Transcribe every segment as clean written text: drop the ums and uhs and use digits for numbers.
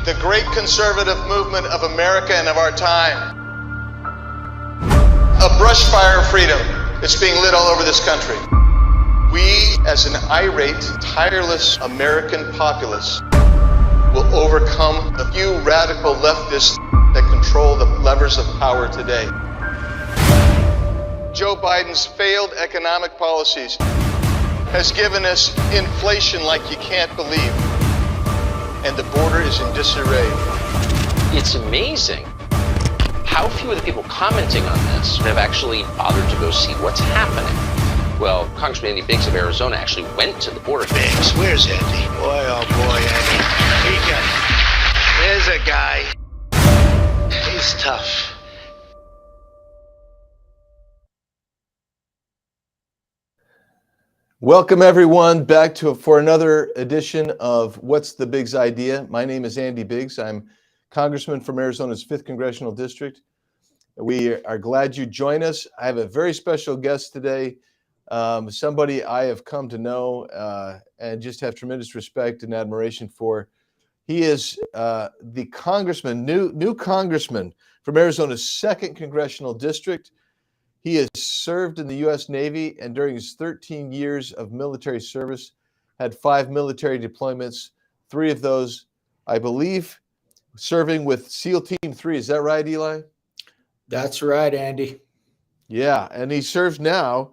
the great conservative movement of America and of our time. A brush fire of freedom is being lit all over this country. We, as an irate, tireless American populace, will overcome the few radical leftists that control the levers of power today. Joe Biden's failed economic policies has given us inflation like you can't believe, and the border is in disarray. It's amazing how few of the people commenting on this have actually bothered to go see what's happening. Well, Congressman Andy Biggs of Arizona actually went to the border. Biggs, where's Andy? Boy, oh boy, Andy. There's a guy. He's tough. Welcome everyone back for another edition of What's the Biggs Idea? My name is Andy Biggs. I'm Congressman from Arizona's 5th Congressional District. We are glad you join us. I have a very special guest today, somebody I have come to know and just have tremendous respect and admiration for. He is the congressman, new congressman from Arizona's 2nd Congressional District. He has served in the U.S. Navy, and during his 13 years of military service, had 5 military deployments, 3 of those, I believe, serving with SEAL Team 3. Is that right, Eli? That's right, Andy. Yeah, and he serves now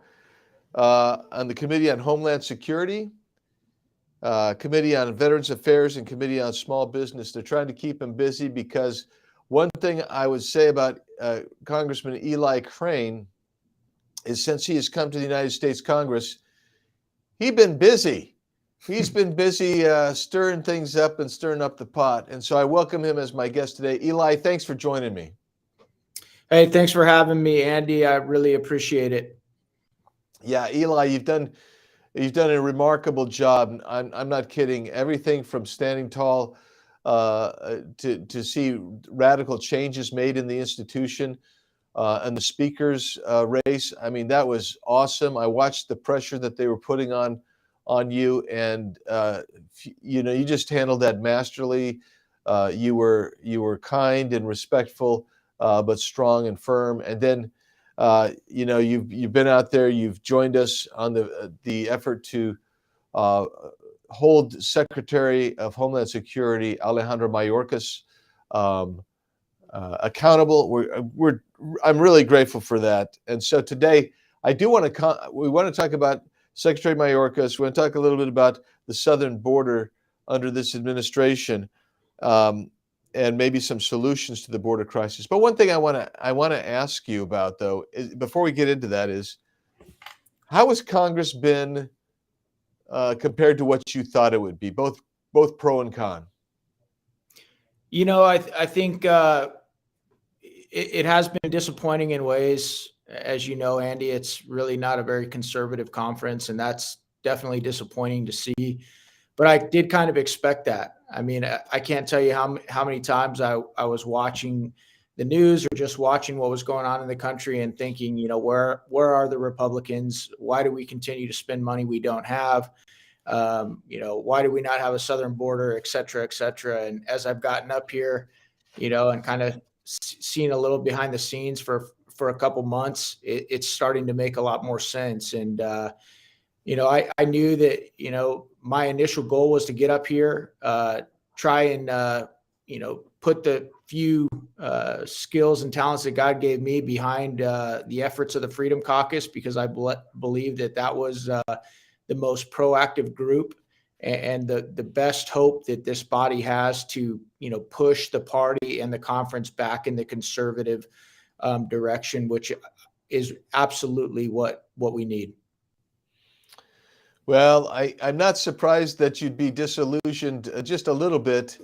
on the Committee on Homeland Security, Committee on Veterans Affairs, and Committee on Small Business. They're trying to keep him busy because one thing I would say about Congressman Eli Crane is since he has come to the United States Congress, he's been busy. He's been busy stirring things up and stirring up the pot. And so I welcome him as my guest today. Eli, thanks for joining me. Hey, thanks for having me, Andy. I really appreciate it. Yeah, Eli, you've done a remarkable job. I'm not kidding. Everything from standing tall to see radical changes made in the institution and the speaker's race. I mean, that was awesome. I watched the pressure that they were putting on you, and you just handled that masterly. You were kind and respectful, but strong and firm. And then you've been out there. You've joined us on the effort to hold Secretary of Homeland Security Alejandro Mayorkas accountable. I'm really grateful for that. And so today, we want to talk about Secretary Mayorkas. We want to talk a little bit about the southern border under this administration, and maybe some solutions to the border crisis. But one thing I want to ask you about, though, before we get into that, is how has Congress been compared to what you thought it would be, both pro and con? I think it has been disappointing in ways. As you know, Andy, it's really not a very conservative conference, and that's definitely disappointing to see. But I did kind of expect that. I mean, I can't tell you how many times I was watching the news or just watching what was going on in the country and thinking, where are the Republicans? Why do we continue to spend money we don't have? Why do we not have a southern border, et cetera, et cetera? And as I've gotten up here, and kind of seen a little behind the scenes for a couple months, it's starting to make a lot more sense. And, I knew that, my initial goal was to get up here, try and, put the few skills and talents that God gave me behind the efforts of the Freedom Caucus, because I believe that was the most proactive group and the best hope that this body has to, push the party and the conference back in the conservative direction, which is absolutely what we need. Well, I'm not surprised that you'd be disillusioned just a little bit,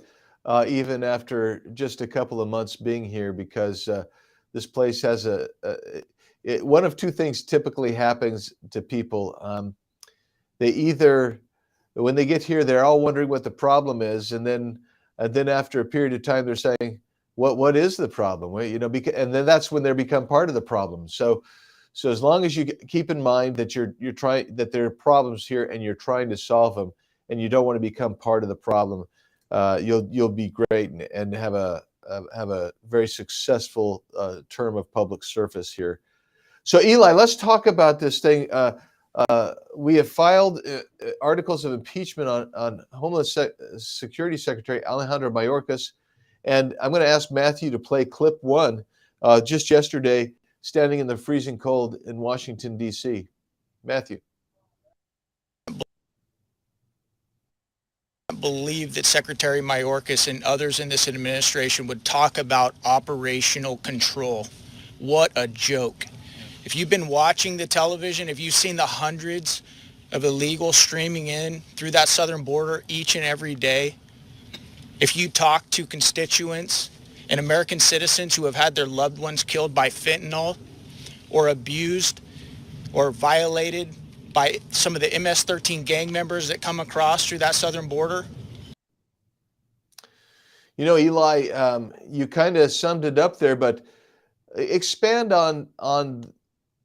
even after just a couple of months being here, because this place has one of two things typically happens to people. They either, when they get here, they're all wondering what the problem is, and then after a period of time, they're saying, what is the problem? Well, and then that's when they become part of the problem. So as long as you keep in mind that you're trying, that there are problems here and you're trying to solve them, and you don't want to become part of the problem, you'll be great and have a very successful term of public service here. So Eli, let's talk about this thing. We have filed articles of impeachment on Homeland Security Secretary Alejandro Mayorkas, and I'm going to ask Matthew to play clip one. Just yesterday, standing in the freezing cold in Washington, D.C. Matthew. Believe that Secretary Mayorkas and others in this administration would talk about operational control. What a joke. If you've been watching the television, if you've seen the hundreds of illegals streaming in through that southern border each and every day, if you talk to constituents and American citizens who have had their loved ones killed by fentanyl or abused or violated by some of the MS-13 gang members that come across through that southern border? You know, Eli, you kind of summed it up there, but expand on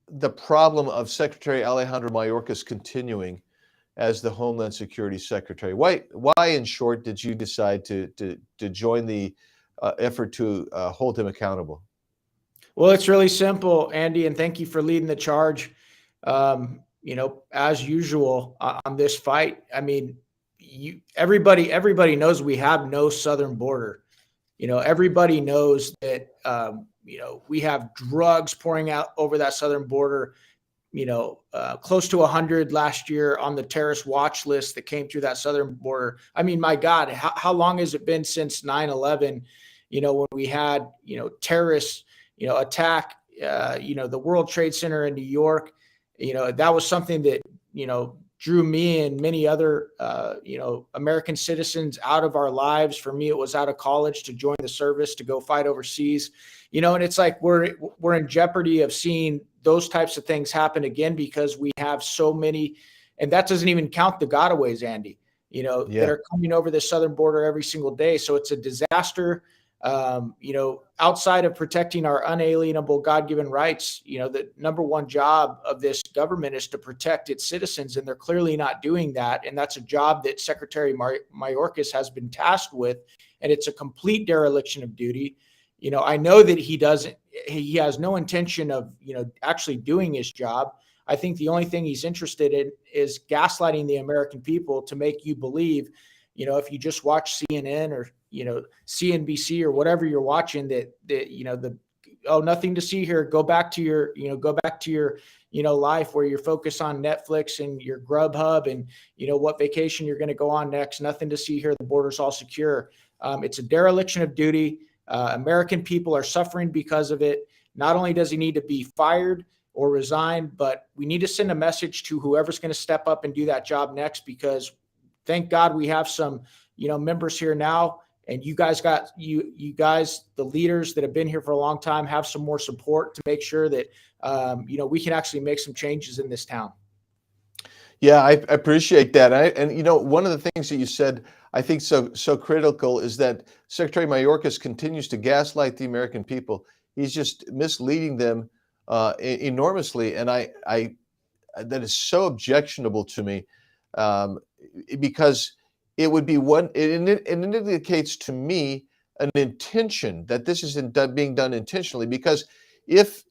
the problem of Secretary Alejandro Mayorkas continuing as the Homeland Security Secretary. Why, in short, did you decide to join the effort to hold him accountable? Well, it's really simple, Andy, and thank you for leading the charge. You know, as usual on this fight, I mean, everybody knows we have no southern border. You know, everybody knows that, you know, we have drugs pouring out over that southern border, you know, close to 100 last year on the terrorist watch list that came through that southern border. I mean, my God, how long has it been since 9/11, you know, when we had, you know, terrorists, you know, attack, you know, the World Trade Center in New York. You know, that was something that, you know, drew me and many other, you know, American citizens out of our lives. For me, it was out of college to join the service, to go fight overseas, you know, and it's like we're in jeopardy of seeing those types of things happen again because we have so many, and that doesn't even count the gotaways, Andy, you know, that are coming over the southern border every single day. So it's a disaster. You know, outside of protecting our unalienable God-given rights, you know, the number one job of this government is to protect its citizens, and they're clearly not doing that. And that's a job that Secretary Mayorkas has been tasked with, and it's a complete dereliction of duty. You know, I know that he has no intention of, you know, actually doing his job. I think the only thing he's interested in is gaslighting the American people to make you believe, you know, if you just watch CNN or, you know, CNBC or whatever you're watching, that you know, nothing to see here. Go back to your, you know, life where you're focused on Netflix and your Grubhub and, you know, what vacation you're going to go on next. Nothing to see here. The border's all secure. It's a dereliction of duty. American people are suffering because of it. Not only does he need to be fired or resign, but we need to send a message to whoever's going to step up and do that job next, because thank God we have some, you know, members here now. And you guys got you guys, the leaders that have been here for a long time, have some more support to make sure that, you know, we can actually make some changes in this town. Yeah, I appreciate that. And you know, one of the things that you said, I think so critical, is that Secretary Mayorkas continues to gaslight the American people. He's just misleading them enormously, and I that is so objectionable to me, because it would be it indicates to me an intention that this is being done intentionally. Because if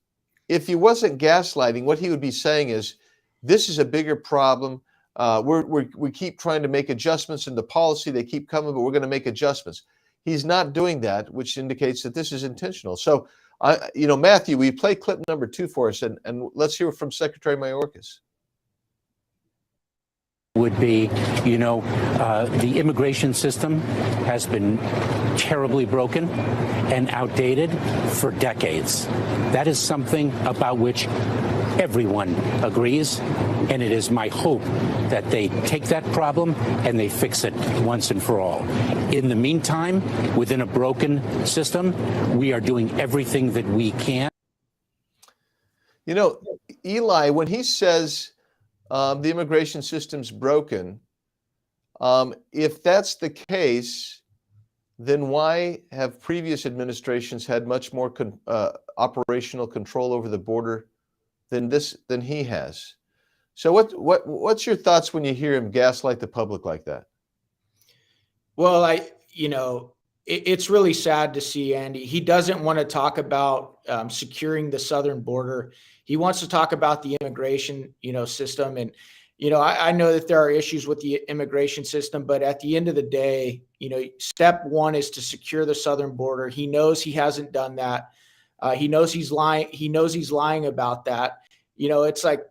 he wasn't gaslighting, what he would be saying is, this is a bigger problem. We keep trying to make adjustments in the policy. They keep coming, but we're going to make adjustments. He's not doing that, which indicates that this is intentional. So, you know, Matthew, will you play clip number 2 for us, and let's hear from Secretary Mayorkas. Would be, you know, the immigration system has been terribly broken and outdated for decades. That is something about which everyone agrees, and it is my hope that they take that problem and they fix it once and for all. In the meantime, within a broken system, we are doing everything that we can. You know, Eli, when he says the immigration system's broken, if that's the case, then why have previous administrations had much more operational control over the border than he has? So what's your thoughts when you hear him gaslight the public like that? Well, it's really sad to see, Andy. He doesn't want to talk about securing the southern border. He wants to talk about the immigration, system. And, I know that there are issues with the immigration system, but at the end of the day, step one is to secure the southern border. He knows he hasn't done that. He knows he's lying. He knows he's lying about that. It's like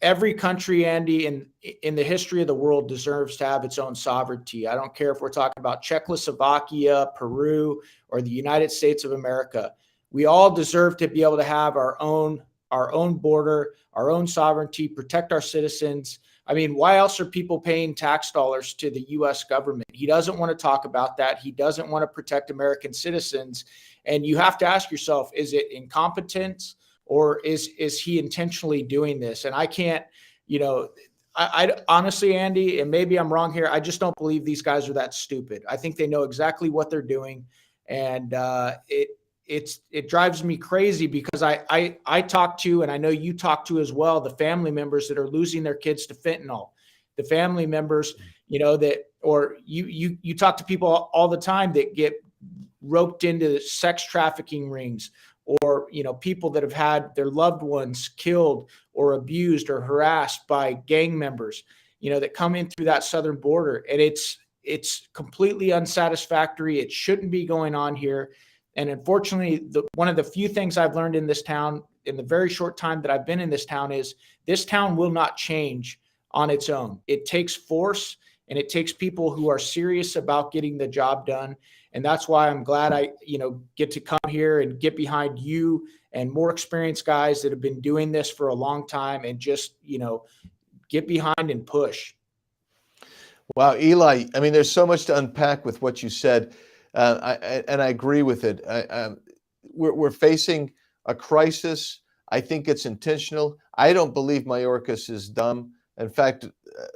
every country, Andy, in the history of the world deserves to have its own sovereignty. I don't care if we're talking about Czechoslovakia, Peru, or the United States of America. We all deserve to be able to have our own border, our own sovereignty, protect our citizens. I mean, why else are people paying tax dollars to the U.S. government? He doesn't want to talk about that. He doesn't want to protect American citizens. And you have to ask yourself, is it incompetence? Or is he intentionally doing this? And I can't, I honestly, Andy, and maybe I'm wrong here, I just don't believe these guys are that stupid. I think they know exactly what they're doing. And it drives me crazy because I talk to, and I know you talk to as well, the family members that are losing their kids to fentanyl, the family members, or you talk to people all the time that get roped into sex trafficking rings, or people that have had their loved ones killed or abused or harassed by gang members, that come in through that southern border. And it's completely unsatisfactory. It shouldn't be going on here. And unfortunately, one of the few things I've learned in this town, in the very short time that I've been in this town, is this town will not change on its own. It takes force, and it takes people who are serious about getting the job done. And that's why I'm glad I, get to come here and get behind you and more experienced guys that have been doing this for a long time, and just, get behind and push. Wow, Eli, I mean, there's so much to unpack with what you said. I agree with it. We're facing a crisis. I think it's intentional. I don't believe Mayorkas is dumb. In fact,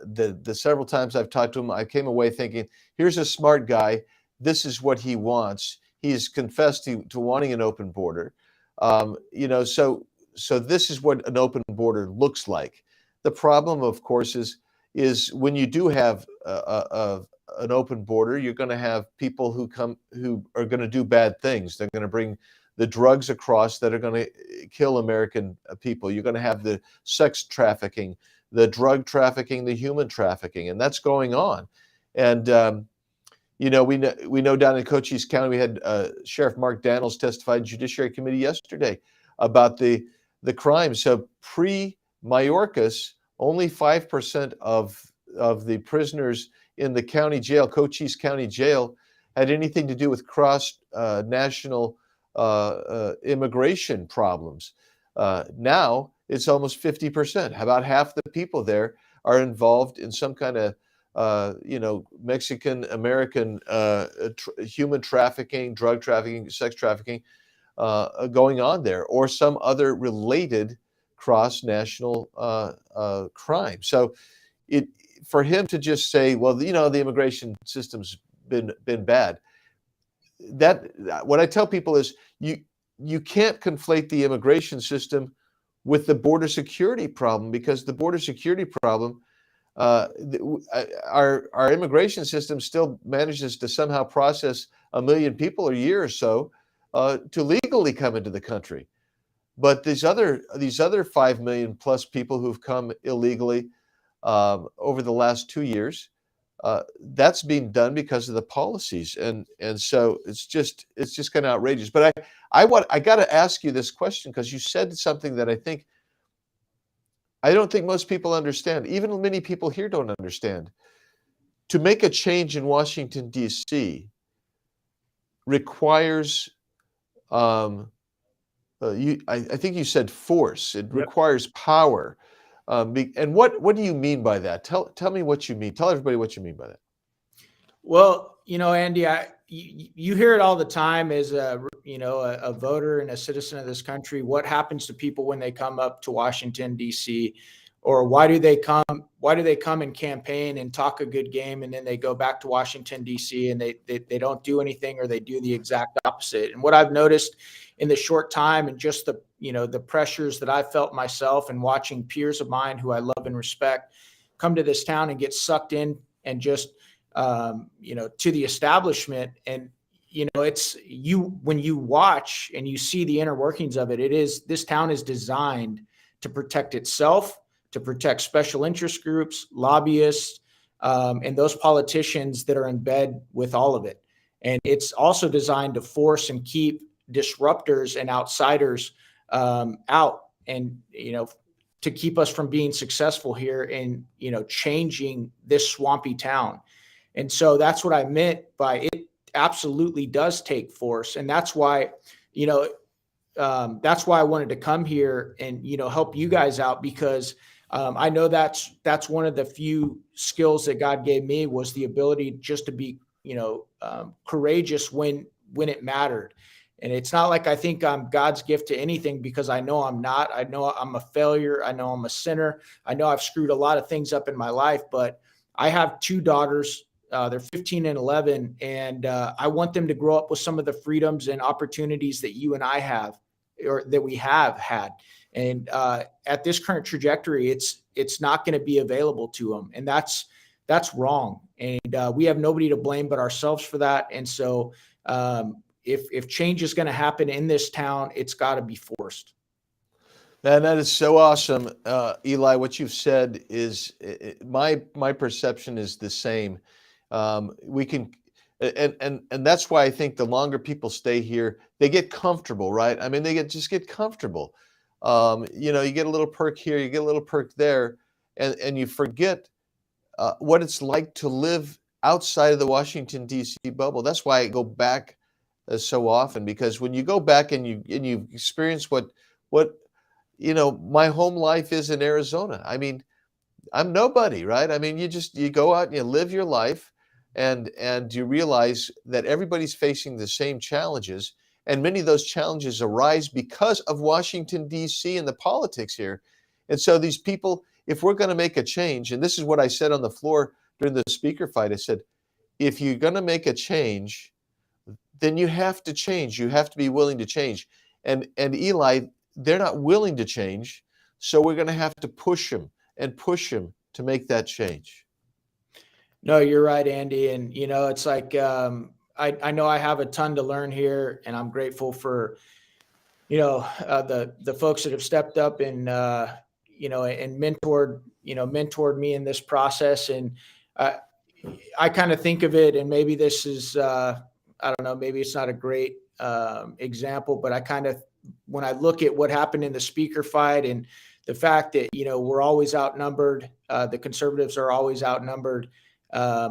the several times I've talked to him, I came away thinking, here's a smart guy. This is what he wants. He's confessed to wanting an open border. So this is what an open border looks like. The problem, of course, is when you do have an open border, you're going to have people who are going to do bad things. They're going to bring the drugs across that are going to kill American people. You're going to have the sex trafficking, the drug trafficking, the human trafficking, and that's going on. And we know down in Cochise County, we had Sheriff Mark Daniels testify in Judiciary Committee yesterday about the crime. So pre-Mayorkas, only 5% of the prisoners in the county jail, Cochise County Jail, had anything to do with cross-national immigration problems. Now it's almost 50%. About half the people there are involved in some kind of Mexican American human trafficking, drug trafficking, sex trafficking going on there, or some other related cross-national crime. So for him to just say, well, the immigration system's been bad. That what I tell people is you can't conflate the immigration system with the border security problem, because the border security problem, our immigration system still manages to somehow process 1 million people a year or so to legally come into the country. But these other 5 million plus people who've come illegally over the last 2 years, that's being done because of the policies, and so it's just kind of outrageous. But I got to ask you this question, because you said something that I don't think most people understand. Even many people here don't understand. To make a change in Washington, D.C. requires, I think you said force. It requires power. And what do you mean by that? Tell me what you mean. Tell everybody what you mean by that. Well, Andy, you hear it all the time as a voter and a citizen of this country. What happens to people when they come up to Washington, D.C., or why do they come and campaign and talk a good game, and then they go back to Washington, D.C., and they don't do anything, or they do the exact opposite? And what I've noticed in the short time, and just the pressures that I felt myself, and watching peers of mine who I love and respect come to this town and get sucked in and just to the establishment. And, it's when you watch and you see the inner workings of it, this town is designed to protect itself, to protect special interest groups, lobbyists, and those politicians that are in bed with all of it. And it's also designed to force and keep disruptors and outsiders out, and, to keep us from being successful here in, changing this swampy town. And so that's what I meant by it absolutely does take force. And that's why, that's why I wanted to come here and, help you guys out, because I know that's one of the few skills that God gave me, was the ability just to be, courageous when it mattered. And it's not like I think I'm God's gift to anything, because I know I'm not. I know I'm a failure. I know I'm a sinner. I know I've screwed a lot of things up in my life, but I have two daughters. They're 15 and 11, and I want them to grow up with some of the freedoms and opportunities that you and I have, or that we have had. And at this current trajectory, it's not going to be available to them, and that's wrong. And we have nobody to blame but ourselves for that. And so if change is going to happen in this town, it's got to be forced. Man, that is so awesome, Eli. What you've said is my perception is the same. We can, and that's why I think the longer people stay here, they get comfortable, right? I mean, just get comfortable. You get a little perk here, you get a little perk there, and you forget what it's like to live outside of the Washington, D.C. bubble. That's why I go back so often, because when you go back and you experience what my home life is in Arizona. I mean, I'm nobody, right? I mean, you go out and you live your life, and you realize that everybody's facing the same challenges, and many of those challenges arise because of Washington, D.C. and the politics here. And so these people, if we're going to make a change, and this is what I said on the floor during the speaker fight, I said, if you're going to make a change, then you have to change. You have to be willing to change. And Eli, they're not willing to change, so we're going to have to push them to make that change. No, you're right, Andy. And, it's like, I know I have a ton to learn here, and I'm grateful for, the folks that have stepped up and, and mentored me in this process. And I kind of think of it, and maybe this is, I don't know, maybe it's not a great example, but when I look at what happened in the speaker fight, and the fact that, we're always outnumbered, the conservatives are always outnumbered. I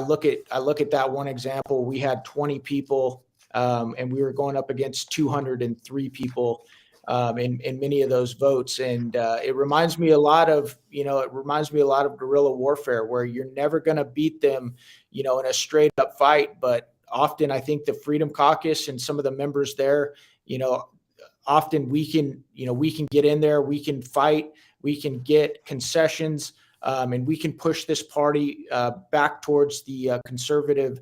look at that one example. We had 20 people, and we were going up against 203 people in many of those votes. And it reminds me a lot of guerrilla warfare, where you're never going to beat them, in a straight up fight. But often I think the Freedom Caucus and some of the members there, often we can get in there, we can fight, we can get concessions, and we can push this party back towards the conservative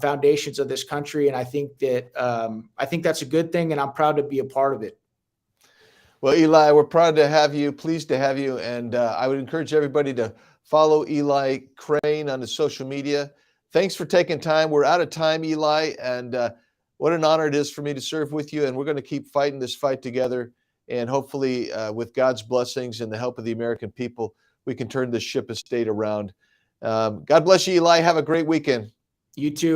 foundations of this country. And I think that's a good thing, and I'm proud to be a part of it. Well, Eli, we're proud to have you, pleased to have you. And I would encourage everybody to follow Eli Crane on the social media. Thanks for taking time. We're out of time, Eli, and what an honor it is for me to serve with you. And we're going to keep fighting this fight together. And hopefully, with God's blessings and the help of the American people, we can turn this ship of state around. God bless you, Eli. Have a great weekend. You too.